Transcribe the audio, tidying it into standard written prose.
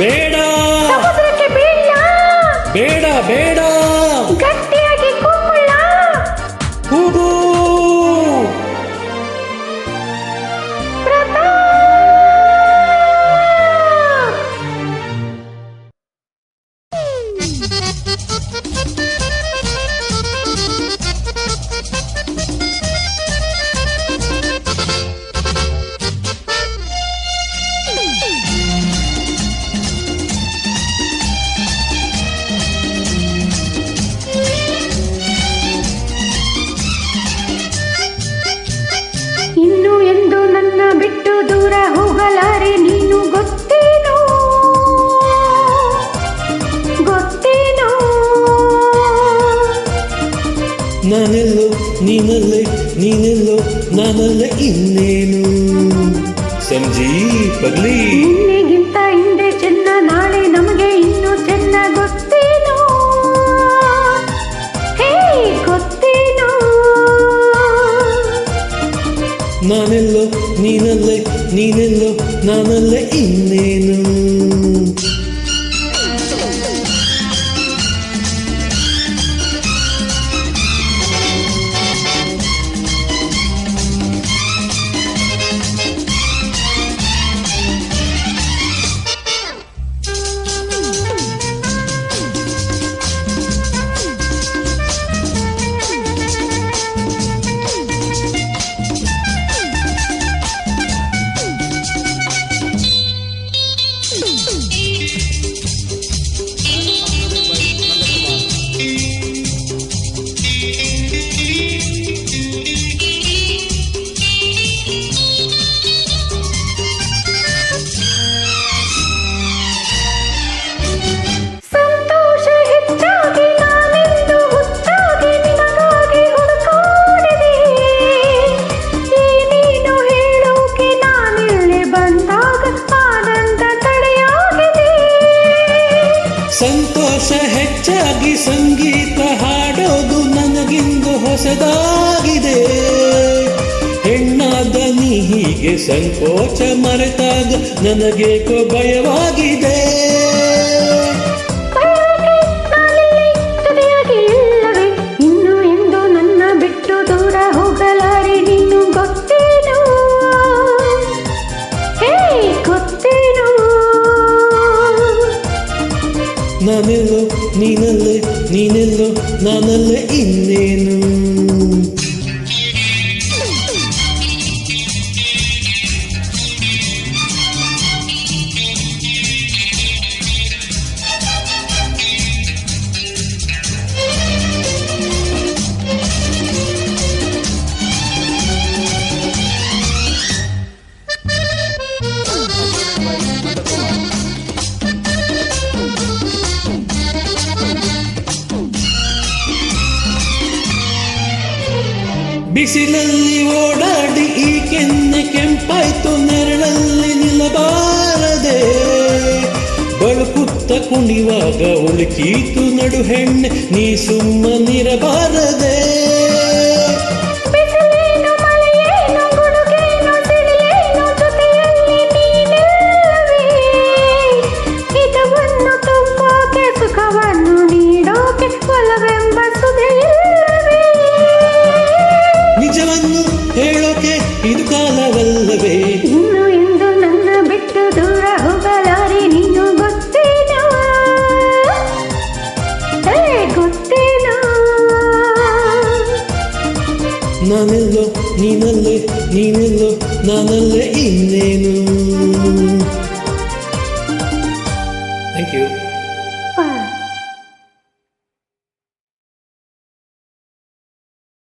ಬೇಡ ಸಮುದ್ರಕ್ಕೆ ಬೀಳ ಬೇಡ ಬೇಡ ಗಟ್ಟಿಯಾಗಿ ಕೂಗುಳ ಕೂಗು ಪ್ರತಾಪ್ ಇನ್ನು ಎಂದು ನನ್ನ ಬಿಟ್ಟು ದೂರ ಹೋಗಲಾರೆ ನೀನು ಗೊತ್ತೇನೋ ಗೊತ್ತೇನೋ ನಾನೆಲ್ಲೋ ನೀನಲ್ಲೇ ನೀನೆಲ್ಲೋ ನಾನಲ್ಲೇ ಇನ್ನೇನು ಸಂಜೀ ಪಗ್ಲಿ ನಿನ್ನೆಗಿಂತ ಹಿಂದೆ ಚೆನ್ನ ನಾಳೆ ನಮಗೆ ಇನ್ನೂ ಚೆನ್ನ ಗೊತ್ತೇನೋ ಹೇ ಗೊತ್ತೇನೋ ನಾನೆಲ್ಲೋ ನೀನಲ್ಲೇ ನೀನೆಲ್ಲೋ ನಾನಲ್ಲೇ ಇನ್ನೇನು ಸಂತೋಷ ಹೆಚ್ಚಾಗಿ ನಾನೆಂದು ಹುಚ್ಚಾಗಿ ನಿನಗಾಗಿ ಹುಡುಕಾಡಿದೆ ಏನೇನು ಹೇಳೋಕೆ ನಾನಿಲ್ಲಿ ಬಂದಾಗ ಆನಂದ ತಡೆಯಾಗಿದೆ ಸಂತೋಷ ಹೆಚ್ಚಾಗಿ ಸಂಗೀತ ಹಾಡೋದು ನನಗಿಂದು ಹೊಸದಾಗಿದೆ ಹೆಣ್ಣಾದ ನೀ ಹೀಗೆ ಸಂಕೋಚ ಮರೆತಾಗ ನನಗೇಕೋ ಭಯವಾಗಿದೆ ನಾನಿಲ್ಲಿ ಜೊತೆಯಾಗಿ ಇಲ್ಲವೇ ಇನ್ನು ಎಂದು ನನ್ನ ಬಿಟ್ಟು ದೂರ ಹೋಗಲಾರೆ ನೀನು ಗೊತ್ತೇನೋ ಹೇ ಗೊತ್ತೇನೋ ನಾನೆಲ್ಲೋ ನೀನಲ್ಲೇ ನೀನೆಲ್ಲೋ ನಾನಲ್ಲೇ ಇನ್ನೇನು ಬಿಸಿಲಲ್ಲಿ ಓಡಾಡಿ ಈ ಕೆನ್ನೆ ಕೆಂಪಾಯ್ತು ನೆರಳಲ್ಲಿ ನಿಲ್ಲಬಾರದೆ ಬಳುಕುತ್ತ ಕುಣಿವಾಗ ಉಳುಕೀತು ನಡು ಹೆಣ್ಣೆ ನೀ ಸುಮ್ಮನಿರಬಾರದೆ ಬಿಸಿಲೇನು ಮಳೆಯೇನು ಗುಡುಗೇನು ಸಿಡಿಲೇನು ಜೊತೆಯಲ್ಲಿ ನೀನಿಲ್ಲವೇ ಹಿತವನ್ನು ತುಂಬೋಕೆ ಸುಖವನ್ನು ನೀಡೋಕೆ ಒಲವೆಂಬ ಸುದೆಯಿಲ್ಲವೇ ನಿಜವನ್ನು ಹೇಳೋಕೆ ಇದು ಕಾಲವಲ್ಲವೇ ಇನ್ನು ಎಂದು ನನ್ನ ಬಿಟ್ಟು ದೂರ ಹೋಗಲಾರೆ ನೀನು ಗೊತ್ತೇನೋ ಹೇ ಗೊತ್ತೇನೋ ನಾನೆಲ್ಲೋ ನೀನಲ್ಲೇ ನೀನೆಲ್ಲೋ ನಾನಲ್ಲೇ ಇನ್ನೇನು